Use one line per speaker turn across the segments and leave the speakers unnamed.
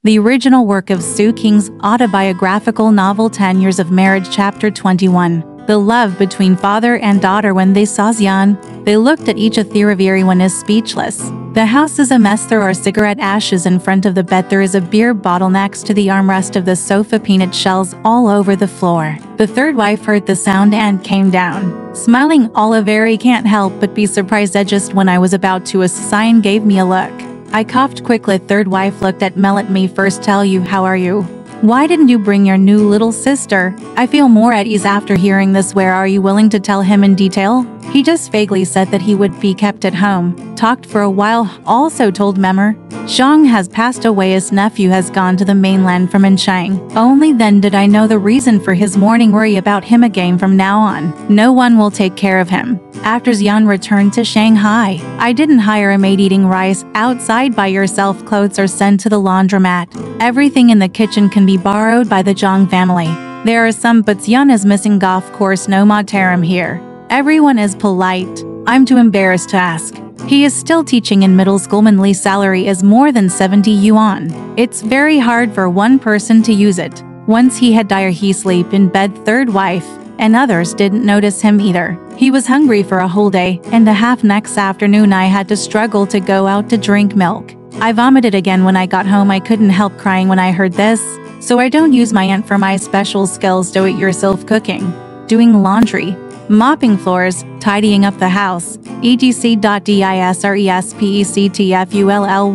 The original work of Su Qing's autobiographical novel 10 Years of Marriage, Chapter 21. The love between father and daughter. When they saw Xian, they looked at each other. Everyone is speechless. The house is a mess. There are cigarette ashes in front of the bed. There is a beer bottle next to the armrest of the sofa. Peanut shells all over the floor. The third wife heard the sound and came down. Smiling, Oliveri can't help but be surprised. Just when I was about to Xian gave me a look. I coughed quickly. Third wife looked at me. Let me first tell you, how are you? Why didn't you bring your new little sister? I feel more at ease after hearing this. Where are you willing to tell him in detail? He just vaguely said that he would be kept at home. Talked for a while. Also told Memmer Zhang has passed away. His nephew has gone to the mainland from Shanghai. Only then did I know the reason for his morning worry about him again. From now on, no one will take care of him. After Xian returned to Shanghai, I didn't hire a maid. Eating rice outside by yourself. Clothes are sent to the laundromat. Everything in the kitchen can be borrowed by the Zhang family. There are some, but Xian is missing. Golf course, no Mataram here. Everyone is polite. I'm too embarrassed to ask. He is still teaching in middle school. Monthly salary is more than 70 yuan. It's very hard for one person to use it. Once he had diarrhea. He sleep in bed. Third wife and others didn't notice him either. He was hungry for a whole day and a half. Next afternoon I had to struggle to go out to drink milk. I vomited again when I got home. I couldn't help crying when I heard this. So I don't use my aunt for my special skills. Do-it-yourself cooking, doing laundry, mopping floors, tidying up the house, etc.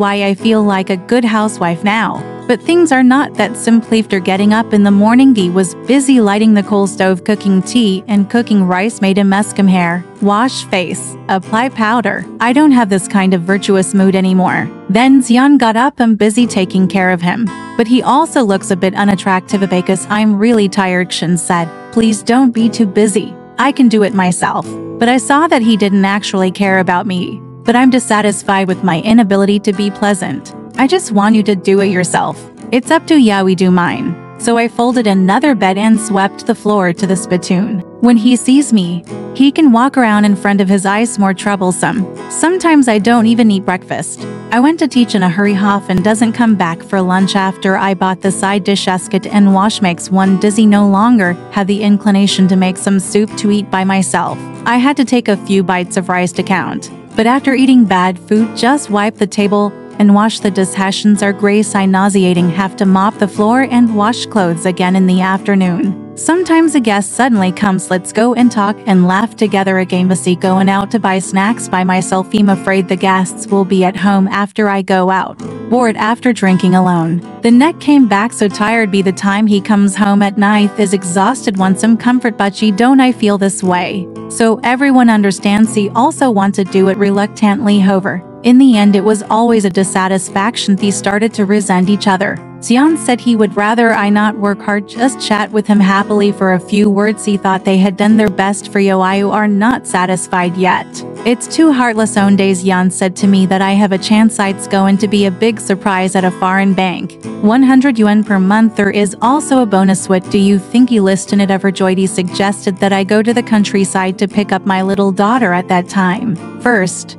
I feel like a good housewife now. But things are not that simple. After getting up in the morning, Dee was busy lighting the coal stove, cooking tea and cooking rice. Made a mess. Comb hair, wash face, apply powder. I don't have this kind of virtuous mood anymore. Then Xian got up. I'm busy taking care of him. But he also looks a bit unattractive. Because I'm really tired. Shen said, please don't be too busy. I can do it myself. But I saw that he didn't actually care about me. But I'm dissatisfied with my inability to be pleasant. I just want you to do it yourself. It's up to ya. We do mine. So I folded another bed and swept the floor to the spittoon. When he sees me, he can walk around in front of his eyes. More troublesome. Sometimes I don't even eat breakfast. I went to teach in a hurry. Often doesn't come back for lunch after I bought the side dish. Esket and wash makes one dizzy. No longer had the inclination to make some soup to eat by myself. I had to take a few bites of rice to count. But after eating bad food, just wipe the table and wash the dishes. Are grace I nauseating. Have to mop the floor and wash clothes again in the afternoon. Sometimes a guest suddenly comes. Let's go and talk and laugh together again. Vasi going out to buy snacks by myself. I'm afraid the guests will be at home after I go out. Bored after drinking alone. The neck came back so tired. By the time he comes home at night is exhausted. Want some comfort, but she don't. I feel this way. So everyone understands. He also want to do it reluctantly. However, in the end it was always a dissatisfaction. They started to resent each other. Xian said he would rather I not work hard, just chat with him happily for a few words. He thought they had done their best for you. I are not satisfied yet. It's too heartless. On days Xian said to me that I have a chance. It's going to be a big surprise at a foreign bank. 100 yuan per month. There is also a bonus. What do you think? He listed it. Overjoyed, he suggested that I go to the countryside to pick up my little daughter at that time. First,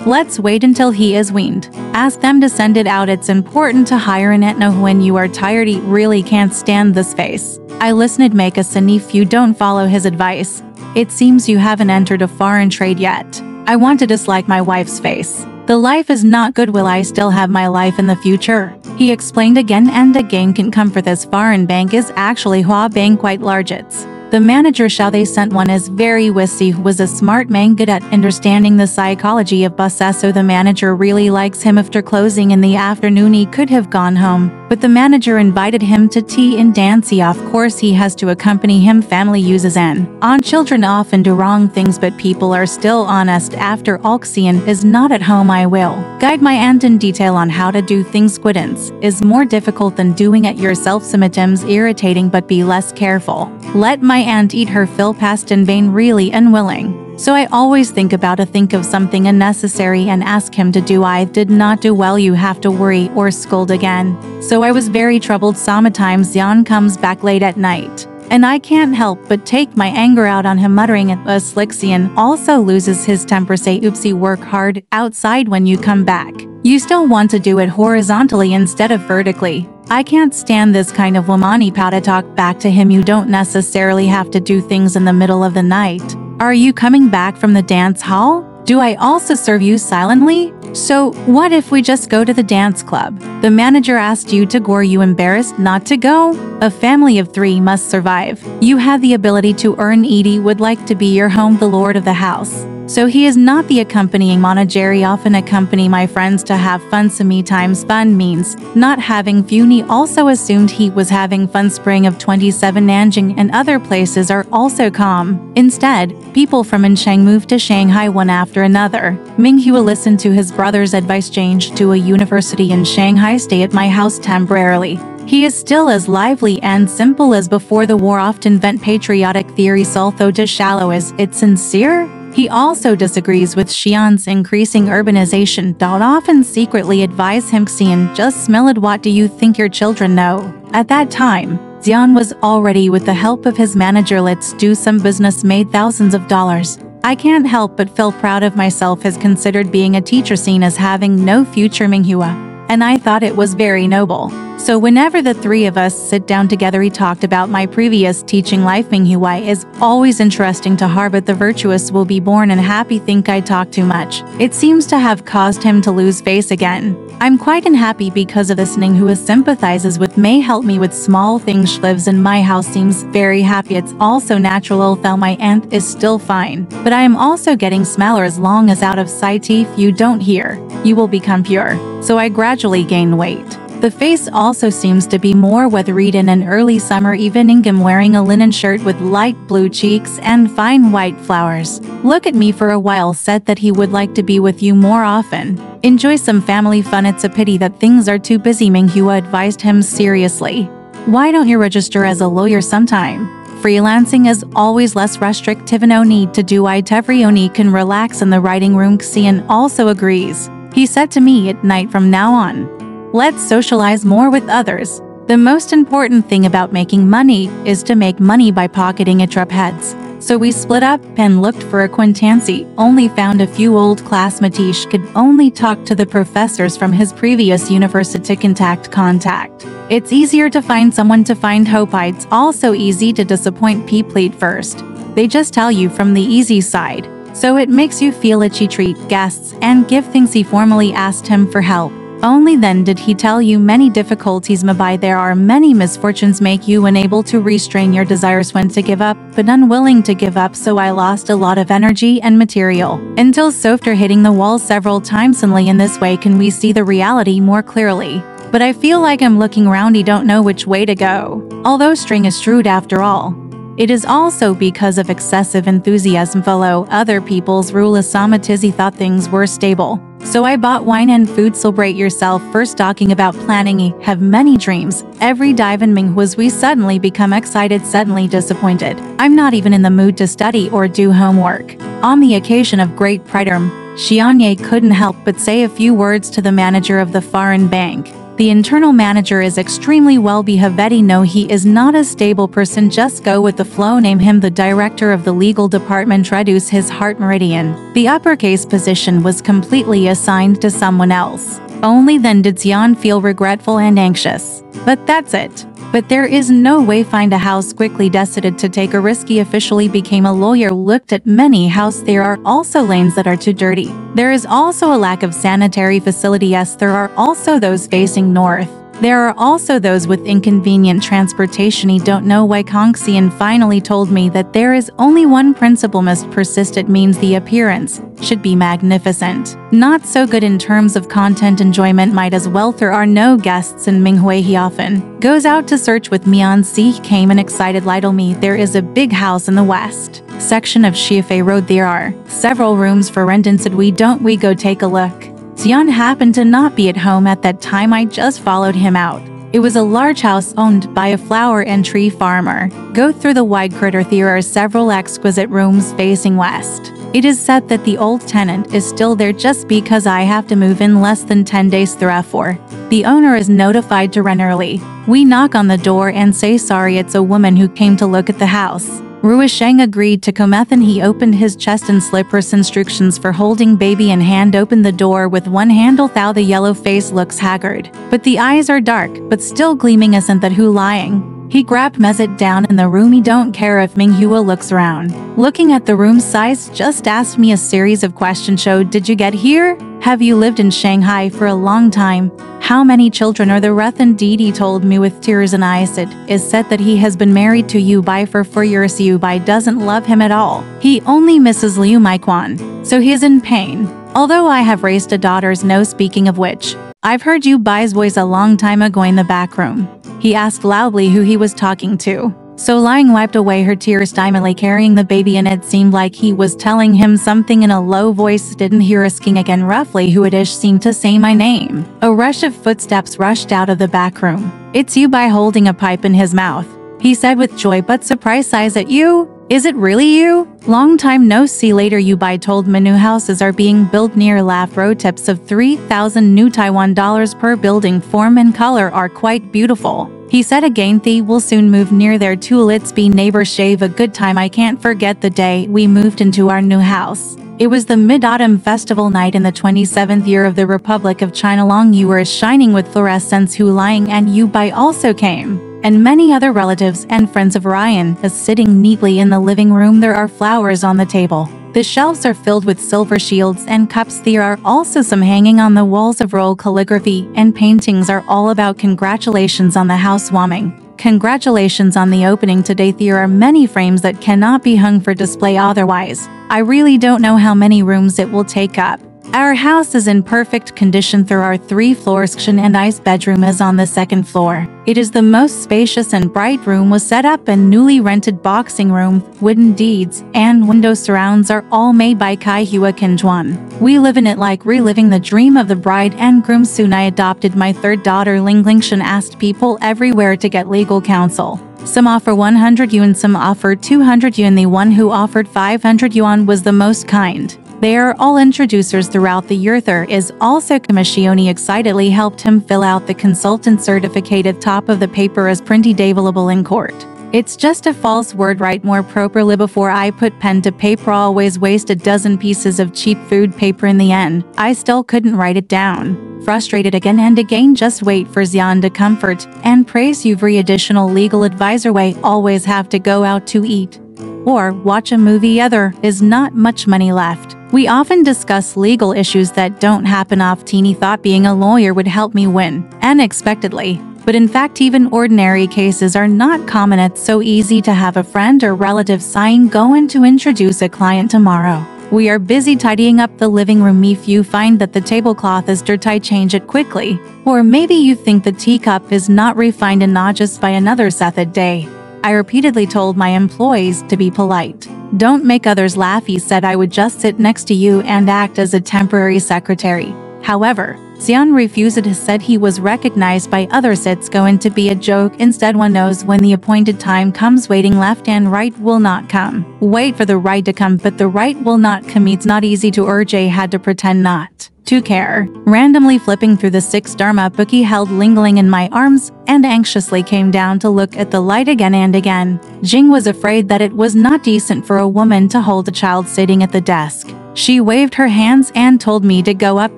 let's wait until he is weaned. Ask them to send it out. It's important to hire an etno when you are tired. He really can't stand this face. I listened. Make a sin if you don't follow his advice. It seems you haven't entered a foreign trade yet. I want to dislike my wife's face. The life is not good. Will I still have my life in the future? He explained again and again. Can come for this foreign bank is actually Hua Bank, quite large. It's the manager Shao they sent one is very wissy, who was a smart man good at understanding the psychology of buses. So the manager really likes him. After closing in the afternoon he could have gone home, but the manager invited him to tea and dance. Of course he has to accompany him. Family uses an on. Children often do wrong things, but people are still honest. After all, Xian is not at home. I will guide my aunt in detail on how to do things. Guidance is more difficult than doing it yourself. Symptoms irritating, but be less careful. Let my aunt eat her fill. Past in vain, really unwilling. So I always think of something unnecessary and ask him to do. I did not do well. You have to worry or scold again. So I was very troubled. Sometimes Xian comes back late at night. and I can't help but take my anger out on him, muttering at us. Lixian also loses his temper, say oopsie, work hard outside when you come back. You still want to do it horizontally instead of vertically. I can't stand this kind of womani powder talk back to him. You don't necessarily have to do things in the middle of the night. Are you coming back from the dance hall? Do I also serve you silently? So, what if we just go to the dance club? The manager asked you to go. Are you embarrassed not to go? A family of 3 must survive. You have the ability to earn. Edie would like to be your home, the lord of the house. So he is not the accompanying manager. I often accompany my friends to have fun. So me times fun means not having fun. He also assumed he was having fun. Spring of 27. Nanjing and other places are also calm. Instead, people from Nanjing moved to Shanghai one after another. Minghua listened to his brother's advice, changed to a university in Shanghai, stay at my house temporarily. He is still as lively and simple as before the war, often vent patriotic theories, although too shallow. Is it sincere? He also disagrees with Xian's increasing urbanization. Don't often secretly advise him, Xian, just smell it. What do you think your children know? At that time, Xian was already, with the help of his manager, let's do some business, made thousands of dollars. I can't help but feel proud of myself. Has considered being a teacher, seen as having no future, Minghua, and I thought it was very noble. So whenever the 3 of us sit down together, he talked about my previous teaching life. Minghua is always interesting to her, but the virtuous will be born and happy. Think I talk too much. It seems to have caused him to lose face again. I'm quite unhappy because of this. Minghua sympathizes with me, help me with small things. She lives in my house, seems very happy. It's also natural, although my aunt is still fine. But I am also getting smaller. As long as out of sight, if you don't hear, you will become pure. So I gradually gain weight. The face also seems to be more weathered. In an early summer evening, I'm wearing a linen shirt with light blue cheeks and fine white flowers. Look at me for a while, said that he would like to be with you more often. Enjoy some family fun. It's a pity that things are too busy, Minghua advised him seriously. Why don't you register as a lawyer sometime? Freelancing is always less restrictive. No need to do it every. Oni can relax in the writing room. Xian also agrees. He said to me, at night from now on, let's socialize more with others. The most important thing about making money is to make money by pocketing it. Trap heads. So we split up and looked for acquaintances, only found a few old classmates. Could only talk to the professors from his previous university. Contact. It's easier to find someone to find hope. It's also easy to disappoint people at first. They just tell you from the easy side. So it makes you feel itchy. Treat guests and give things. He formally asked him for help. Only then did he tell you many difficulties. Maybe there are many misfortunes make you unable to restrain your desires when to give up, but unwilling to give up. So I lost a lot of energy and material until after hitting the wall several times. Only in this way can we see the reality more clearly. But I feel like I'm looking around. I don't know which way to go. Although string is shrewd after all. It is also because of excessive enthusiasm. Follow other people's rule. Asamatizi thought things were stable. So I bought wine and food. Celebrate yourself first. Talking about planning. Have many dreams. Every dive in Minghua's. We suddenly become excited, suddenly disappointed. I'm not even in the mood to study or do homework. On the occasion of great pride, Xianye couldn't help but say a few words to the manager of the foreign bank. The internal manager is extremely well behaved. No, he is not a stable person. Just go with the flow. Name him the director of the legal department. Reduce his heart meridian. The uppercase position was completely assigned to someone else. Only then did Xian feel regretful and anxious. But that's it. But there is no way. Find a house quickly. Decided to take a risk. He officially became a lawyer. Looked at many houses. There are also lanes that are too dirty. There is also a lack of sanitary facilities. Yes, there are also those facing north. There are also those with inconvenient transportation. He don't know why. Kongxian finally told me that there is only one principle must persist. It means the appearance should be magnificent. Not so good in terms of content enjoyment. Might as well. There are no guests in Minghua. He often goes out to search with Mian Si. Came an excited little me. There is a big house in the west section of Shiafei Road. There are several rooms for rent. And said we go take a look. Xian happened to not be at home at that time. I just followed him out. It was a large house owned by a flower and tree farmer. Go through the wide corridor. There are several exquisite rooms facing west. It is said that the old tenant is still there just because I have to move in less than 10 days thereafter. The owner is notified to rent early. We knock on the door and say sorry, it's a woman who came to look at the house. Luoyang agreed to come and he opened his chest and slippers instructions for holding baby in hand opened the door with one handle thou the yellow face looks haggard. But the eyes are dark but still gleaming isn't that Luoyang? He grabbed Mezit down in the room. He don't care if Minghua looks around. Looking at the room size just asked me a series of questions. Showed did you get here? Have you lived in Shanghai for a long time? How many children are there? Indeed, he told me with tears in eyes. It is said that he has been married to Yu Bai for 4 years. Yu Bai doesn't love him at all. He only misses Liu Maiquan. So he is in pain. Although I have raised a daughter's no. Speaking of which, I've heard Yu Bai's voice a long time ago in the back room. He asked loudly who he was talking to. So Luoyang wiped away her tears, timidly carrying the baby, and it seemed like he was telling him something in a low voice. Didn't hear asking again roughly who it is. Seemed to say my name. A rush of footsteps rushed out of the back room. It's Yu Bai holding a pipe in his mouth. He said with joy but surprise, eyes at you? Is it really you? Long time no see. Later, Yu Bai told me new houses are being built near Laugh Road. Tips of 3,000 new Taiwan dollars per building. Form and color are quite beautiful. He said again, they will soon move near there too. Let's be neighbors, shave a good time. I can't forget the day we moved into our new house. It was the Mid-Autumn Festival night in the 27th year of the Republic of China. Long you were shining with fluorescence. Luoyang and Yu Bai also came. And many other relatives and friends of Ryan is sitting neatly in the living room. There are flowers on the table. The shelves are filled with silver shields and cups. There are also some hanging on the walls of royal calligraphy, and paintings are all about congratulations on the housewarming. Congratulations on the opening today. There are many frames that cannot be hung for display otherwise. I really don't know how many rooms it will take up. Our house is in perfect condition. There are 3 floors. Kitchen and ice bedroom is on the 2nd floor. It is the most spacious and bright room was set up and newly rented boxing room, wooden deeds, and window surrounds are all made by Kai Hua Kinjuan. We live in it like reliving the dream of the bride and groom. Soon I adopted my 3rd daughter. Ling Lingshan asked people everywhere to get legal counsel. Some offer 100 yuan, some offered 200 yuan. The one who offered 500 yuan was the most kind. They are all introducers throughout the year. There is also Commissione excitedly helped him fill out the consultant certificate. Top of the paper is printed available in court. It's just a false word. Write more properly. Before I put pen to paper, always waste a dozen pieces of cheap food paper. In the end, I still couldn't write it down. Frustrated again and again, just wait for Xian to comfort and praise you. Every additional legal advisor way always have to go out to eat or watch a movie. There is not much money left. We often discuss legal issues that don't happen often. He thought being a lawyer would help me win unexpectedly. But in fact, even ordinary cases are not common. It's so easy to have a friend or relative saying, going to introduce a client tomorrow. We are busy tidying up the living room. If you find that the tablecloth is dirty, change it quickly. Or maybe you think the teacup is not refined and not just by another Sathad day. I repeatedly told my employees to be polite. Don't make others laugh. He said I would just sit next to you and act as a temporary secretary. However, Xian refused. It said he was recognized by others. It's going to be a joke. Instead, one knows when the appointed time comes. Waiting left and right will not come. Wait for the right to come, but the right will not come. It's not easy to urge. I had to pretend not to care. Randomly flipping through the 6th Dharma book, he held Lingling in my arms and anxiously came down to look at the light again and again. Jing was afraid that it was not decent for a woman to hold a child sitting at the desk. She waved her hands and told me to go up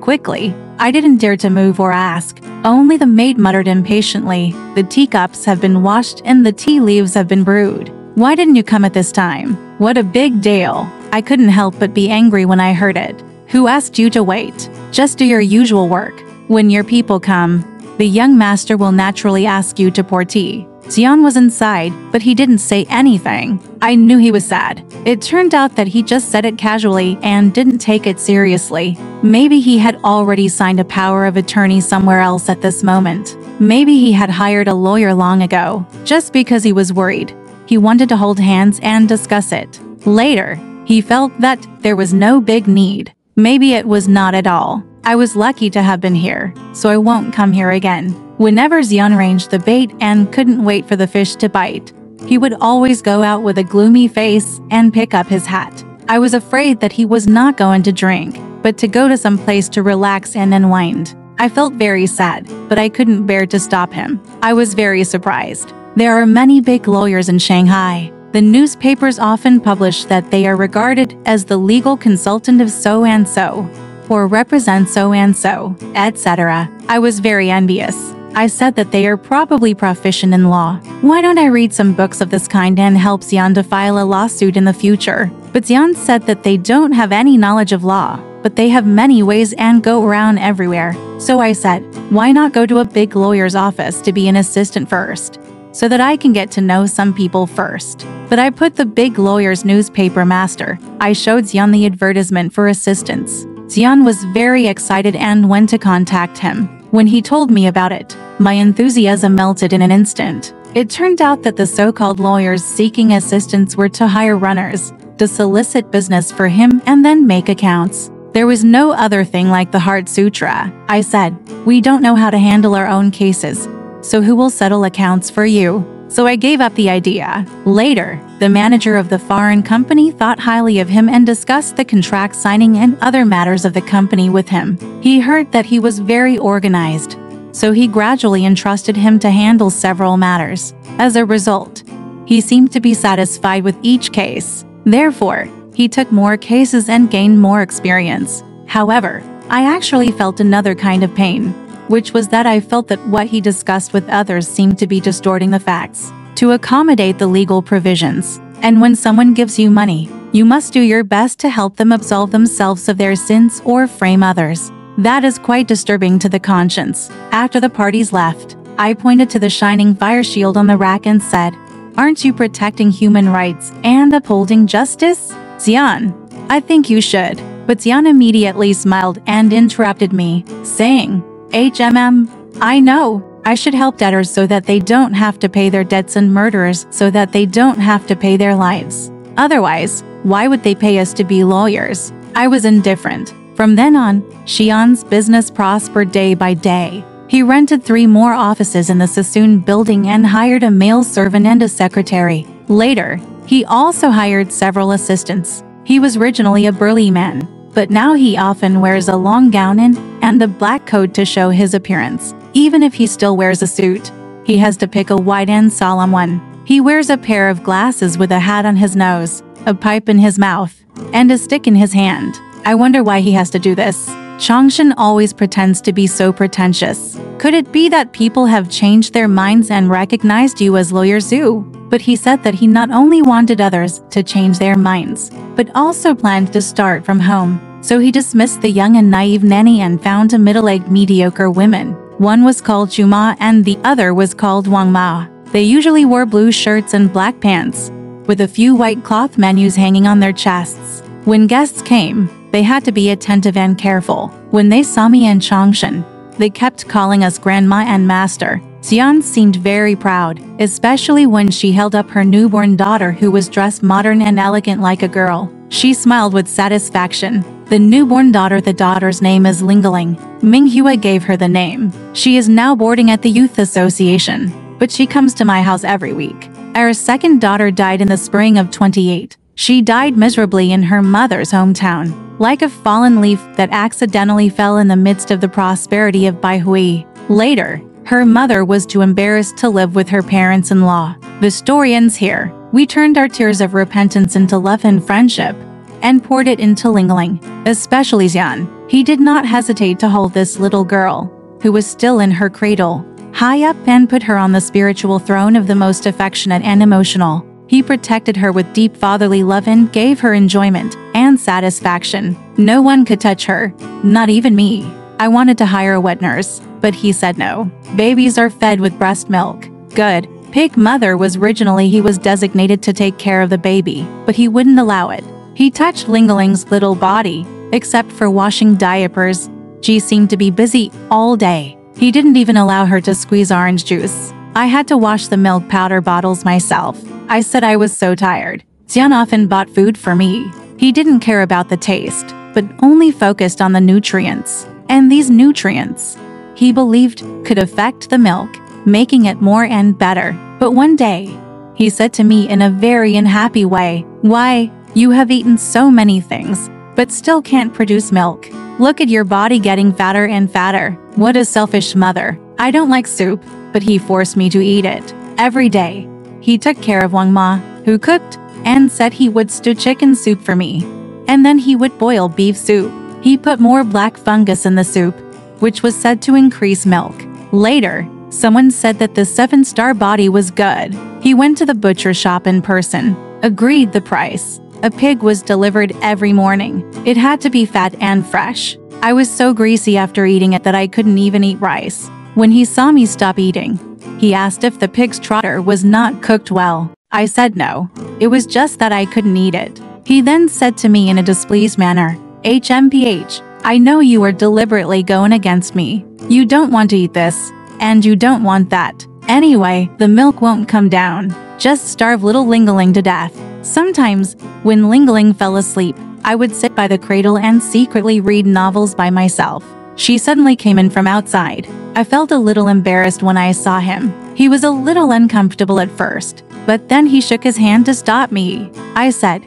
quickly. I didn't dare to move or ask. Only the maid muttered impatiently, "The teacups have been washed and the tea leaves have been brewed. Why didn't you come at this time? What a big deal." I couldn't help but be angry when I heard it. Who asked you to wait? Just do your usual work. When your people come, the young master will naturally ask you to pour tea. Xian was inside, but he didn't say anything. I knew he was sad. It turned out that he just said it casually and didn't take it seriously. Maybe he had already signed a power of attorney somewhere else at this moment. Maybe he had hired a lawyer long ago, just because he was worried. He wanted to hold hands and discuss it. Later, he felt that there was no big need. Maybe it was not at all. I was lucky to have been here, so I won't come here again. Whenever Xian arranged the bait and couldn't wait for the fish to bite, he would always go out with a gloomy face and pick up his hat. I was afraid that he was not going to drink, but to go to some place to relax and unwind. I felt very sad, but I couldn't bear to stop him. I was very surprised. There are many big lawyers in Shanghai. The newspapers often publish that they are regarded as the legal consultant of so-and-so, or represent so-and-so, etc. I was very envious. I said that they are probably proficient in law. Why don't I read some books of this kind and help Xian to file a lawsuit in the future? But Xian said that they don't have any knowledge of law, but they have many ways and go around everywhere. So I said, why not go to a big lawyer's office to be an assistant first, so that I can get to know some people first. But I put the big lawyer's newspaper master. I showed Xian the advertisement for assistance. Xian was very excited and went to contact him. When he told me about it, my enthusiasm melted in an instant. It turned out that the so-called lawyers seeking assistance were to hire runners, to solicit business for him and then make accounts. There was no other thing like the Heart Sutra. I said, we don't know how to handle our own cases, so who will settle accounts for you? So I gave up the idea. Later, the manager of the foreign company thought highly of him and discussed the contract signing and other matters of the company with him. He heard that he was very organized, so he gradually entrusted him to handle several matters. As a result, he seemed to be satisfied with each case. Therefore, he took more cases and gained more experience. However, I actually felt another kind of pain, which was that I felt that what he discussed with others seemed to be distorting the facts to accommodate the legal provisions. And when someone gives you money, you must do your best to help them absolve themselves of their sins or frame others. That is quite disturbing to the conscience. After the parties left, I pointed to the shining fire shield on the rack and said, "Aren't you protecting human rights and upholding justice?" Xian, I think you should. But Xian immediately smiled and interrupted me, saying, I know. I should help debtors so that they don't have to pay their debts and murderers so that they don't have to pay their lives. Otherwise, why would they pay us to be lawyers? I was indifferent. From then on, Xian's business prospered day by day. He rented 3 more offices in the Sassoon building and hired a male servant and a secretary. Later, he also hired several assistants. He was originally a burly man, but now he often wears a long gown and a black coat to show his appearance. Even if he still wears a suit, he has to pick a white and solemn one. He wears a pair of glasses with a hat on his nose, a pipe in his mouth, and a stick in his hand. I wonder why he has to do this. Changshan always pretends to be so pretentious. Could it be that people have changed their minds and recognized you as Lawyer Zhu? But he said that he not only wanted others to change their minds, but also planned to start from home. So he dismissed the young and naive nanny and found a middle-aged mediocre women. One was called Chuma and the other was called Wang Ma. They usually wore blue shirts and black pants, with a few white cloth menus hanging on their chests. When guests came, they had to be attentive and careful. When they saw me and Changshan, they kept calling us Grandma and Master. Xian seemed very proud, especially when she held up her newborn daughter who was dressed modern and elegant like a girl. She smiled with satisfaction. The newborn daughter, the daughter's name is Lingling. Minghua gave her the name. She is now boarding at the Youth Association, but she comes to my house every week. Our second daughter died in the spring of 28. She died miserably in her mother's hometown, like a fallen leaf that accidentally fell in the midst of the prosperity of Baihui. Later, her mother was too embarrassed to live with her parents-in-law. The story ends here. We turned our tears of repentance into love and friendship, and poured it into Lingling, especially Xian. He did not hesitate to hold this little girl, who was still in her cradle, high up and put her on the spiritual throne of the most affectionate and emotional. He protected her with deep fatherly love and gave her enjoyment and satisfaction. No one could touch her, not even me. I wanted to hire a wet nurse, but he said no. Babies are fed with breast milk. Good. Pig mother was originally he was designated to take care of the baby, but he wouldn't allow it. He touched Lingling's little body, except for washing diapers. She seemed to be busy all day. He didn't even allow her to squeeze orange juice. I had to wash the milk powder bottles myself. I said I was so tired. Xian often bought food for me. He didn't care about the taste, but only focused on the nutrients. and these nutrients, he believed, could affect the milk, making it more and better. But one day, he said to me in a very unhappy way, "Why, you have eaten so many things, but still can't produce milk. Look at your body getting fatter and fatter. What a selfish mother. I don't like soup," but he forced me to eat it every day. He took care of Wang Ma, who cooked, and said he would stew chicken soup for me. And then he would boil beef soup. He put more black fungus in the soup, which was said to increase milk. Later, someone said that the 7-star body was good. He went to the butcher shop in person, agreed the price. A pig was delivered every morning. It had to be fat and fresh. I was so greasy after eating it that I couldn't even eat rice. When he saw me stop eating, he asked if the pig's trotter was not cooked well. I said no. It was just that I couldn't eat it. He then said to me in a displeased manner, "HMPH, I know you are deliberately going against me. You don't want to eat this, and you don't want that. Anyway, the milk won't come down. Just starve little Ling-a-ling to death." Sometimes, when Ling-a-ling fell asleep, I would sit by the cradle and secretly read novels by myself. She suddenly came in from outside. I felt a little embarrassed when I saw him. He was a little uncomfortable at first, but then he shook his hand to stop me. I said,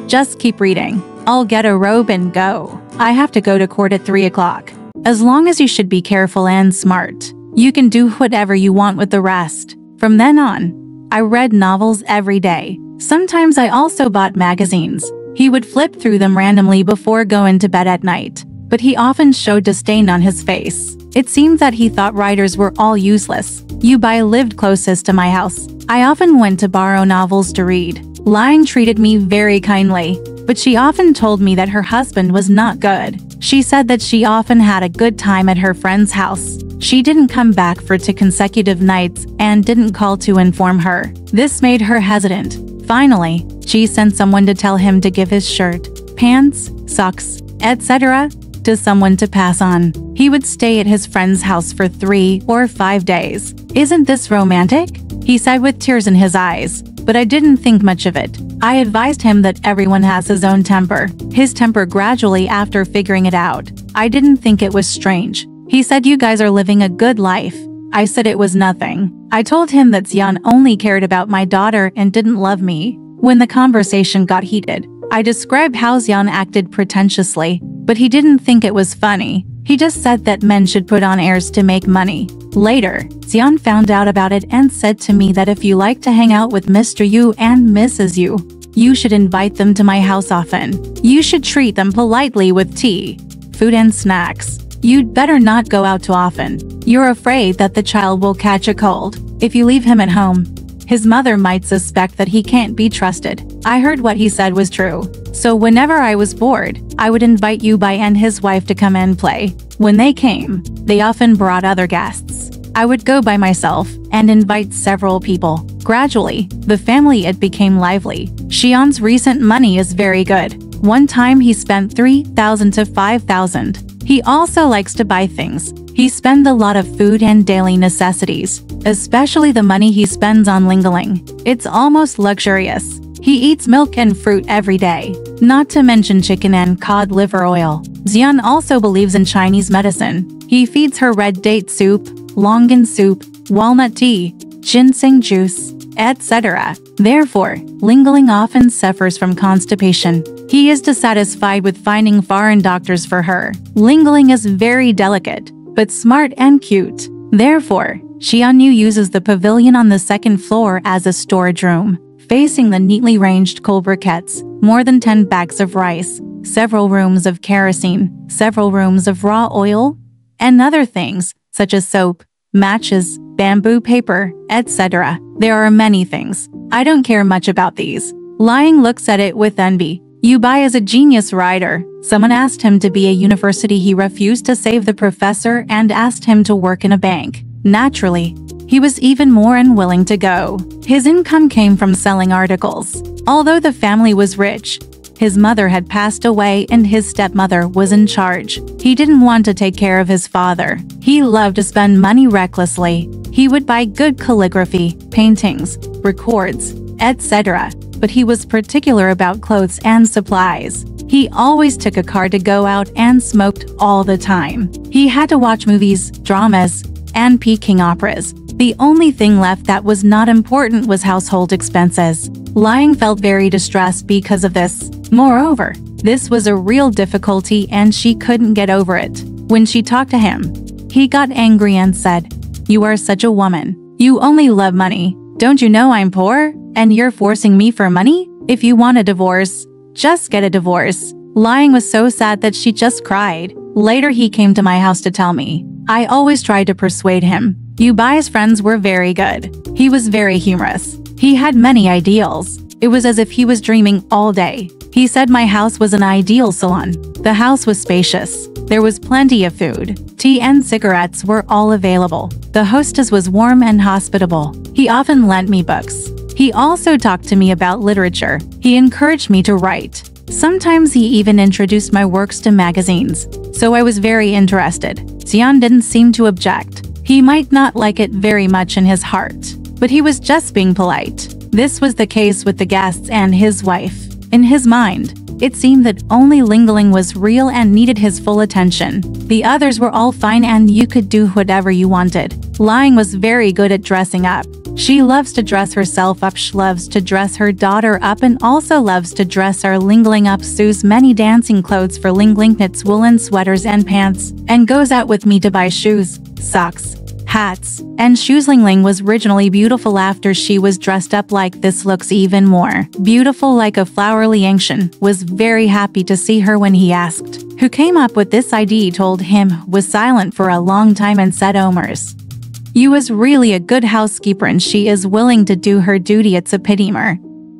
"Just keep reading. I'll get a robe and go. I have to go to court at 3 o'clock. As long as you should be careful and smart, you can do whatever you want with the rest." From then on, I read novels every day. Sometimes I also bought magazines. He would flip through them randomly before going to bed at night, but he often showed disdain on his face. It seemed that he thought writers were all useless. Bai lived closest to my house. I often went to borrow novels to read. Luoyang treated me very kindly, but she often told me that her husband was not good. She said that she often had a good time at her friend's house. She didn't come back for 2 consecutive nights and didn't call to inform her. This made her hesitant. Finally, she sent someone to tell him to give his shirt, pants, socks, etc. to someone to pass on. He would stay at his friend's house for 3 or 5 days. "Isn't this romantic?" he said with tears in his eyes, but I didn't think much of it. I advised him that everyone has his own temper. His temper gradually after figuring it out. I didn't think it was strange. He said, "You guys are living a good life." I said it was nothing. I told him that Xian only cared about my daughter and didn't love me. When the conversation got heated, I described how Xian acted pretentiously, but he didn't think it was funny. He just said that men should put on airs to make money. Later, Xian found out about it and said to me that if you like to hang out with Mr. Yu and Mrs. Yu, you should invite them to my house often. You should treat them politely with tea, food and snacks. You'd better not go out too often. You're afraid that the child will catch a cold. If you leave him at home, his mother might suspect that he can't be trusted. I heard what he said was true. So whenever I was bored, I would invite Bai and his wife to come and play. When they came, they often brought other guests. I would go by myself and invite several people. Gradually, the family it became lively. Xian's recent money is very good. One time he spent 3,000 to 5,000. He also likes to buy things. He spends a lot of food and daily necessities, especially the money he spends on Ling-a-ling. It's almost luxurious. He eats milk and fruit every day, not to mention chicken and cod liver oil. Xian also believes in Chinese medicine. He feeds her red date soup, longan soup, walnut tea, ginseng juice, etc. Therefore, Ling-a-ling often suffers from constipation. He is dissatisfied with finding foreign doctors for her. Ling-a-ling is very delicate, but smart and cute. Therefore, Xian Yu uses the pavilion on the 2nd floor as a storage room, facing the neatly ranged coal briquettes, more than 10 bags of rice, several rooms of kerosene, several rooms of raw oil, and other things, such as soap, matches, bamboo paper, etc. There are many things. I don't care much about these. Luoyang looks at it with envy. Bai is a genius writer. Someone asked him to be a university. He refused to save the professor and asked him to work in a bank. Naturally, he was even more unwilling to go. His income came from selling articles. Although the family was rich, his mother had passed away and his stepmother was in charge. He didn't want to take care of his father. He loved to spend money recklessly. He would buy good calligraphy, paintings, records, etc. But he was particular about clothes and supplies. He always took a car to go out and smoked all the time. He had to watch movies, dramas, and Peking operas. The only thing left that was not important was household expenses. Luoyang felt very distressed because of this. Moreover, this was a real difficulty and she couldn't get over it. When she talked to him, he got angry and said, "You are such a woman. You only love money. Don't you know I'm poor? And you're forcing me for money? If you want a divorce, just get a divorce." Luoyang was so sad that she just cried. Later he came to my house to tell me. I always tried to persuade him. Yubai's friends were very good. He was very humorous. He had many ideals. It was as if he was dreaming all day. He said my house was an ideal salon. The house was spacious. There was plenty of food. Tea and cigarettes were all available. The hostess was warm and hospitable. He often lent me books. He also talked to me about literature. He encouraged me to write. Sometimes he even introduced my works to magazines. So I was very interested. Xian didn't seem to object. He might not like it very much in his heart, but he was just being polite. This was the case with the guests and his wife. In his mind, it seemed that only Ling Ling was real and needed his full attention. The others were all fine and you could do whatever you wanted. Luoyang was very good at dressing up. She loves to dress herself up, she loves to dress her daughter up and also loves to dress our Ling Ling up. Sues many dancing clothes for Ling Ling, knits woolen sweaters and pants, and goes out with me to buy shoes, socks, hats, and shoes. Ling Ling was originally beautiful after she was dressed up like this, looks even more beautiful like a flower. Liangshan was very happy to see her when he asked who came up with this idea. Told him, was silent for a long time and said, "Omer's. You is really a good housekeeper and she is willing to do her duty. It's a pity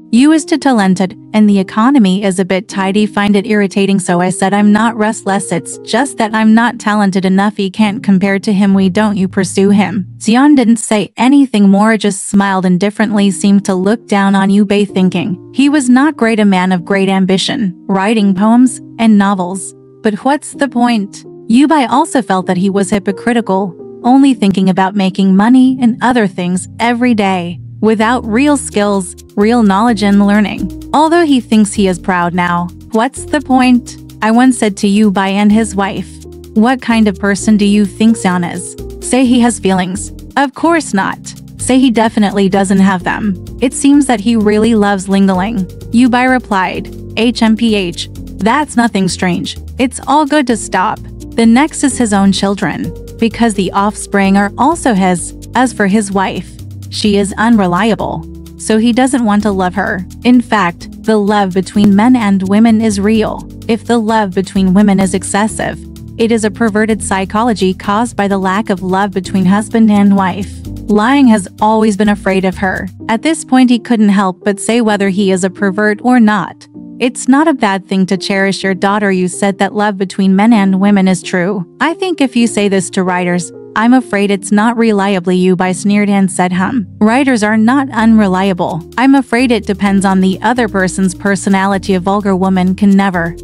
you is too talented and the economy is a bit tidy. Find it irritating." So I said, "I'm not restless, it's just that I'm not talented enough. He can't compare to him. Why don't you pursue him?" Xian didn't say anything more, just smiled indifferently, seemed to look down on Yubei, thinking he was not great, a man of great ambition, writing poems and novels. But what's the point? Yubei also felt that he was hypocritical, only thinking about making money and other things every day, without real skills, real knowledge and learning. Although he thinks he is proud now, what's the point? I once said to Yubei and his wife, "What kind of person do you think Xian is? Say he has feelings? Of course not. Say he definitely doesn't have them. It seems that he really loves Ling Ling." Yubei replied, "HMPH. That's nothing strange. It's all good to stop. The next is his own children, because the offspring are also his. As for his wife, she is unreliable, so he doesn't want to love her. In fact, the love between men and women is real. If the love between women is excessive, it is a perverted psychology caused by the lack of love between husband and wife." Luoyang has always been afraid of her. At this point he couldn't help but say whether he is a pervert or not. "It's not a bad thing to cherish your daughter. You said that love between men and women is true. I think if you say this to writers, I'm afraid it's not reliably." Yubei sneered and said, Writers are not unreliable. I'm afraid it depends on the other person's personality. A vulgar woman can never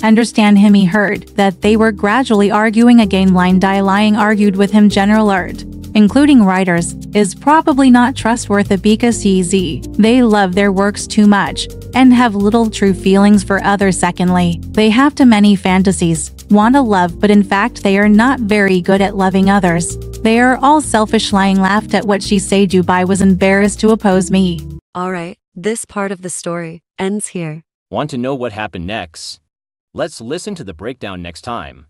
understand him." He heard that they were gradually arguing again. Luoyang argued with him. General art, including writers, is probably not trustworthy because they love their works too much and have little true feelings for others. Secondly, they have too many fantasies, want to love, but in fact they are not very good at loving others. They are all selfish. Luoyang laughed at what she said. Yubei was embarrassed to oppose me.
Alright, this part of the story ends here.
Want to know what happened next? Let's listen to the breakdown next time.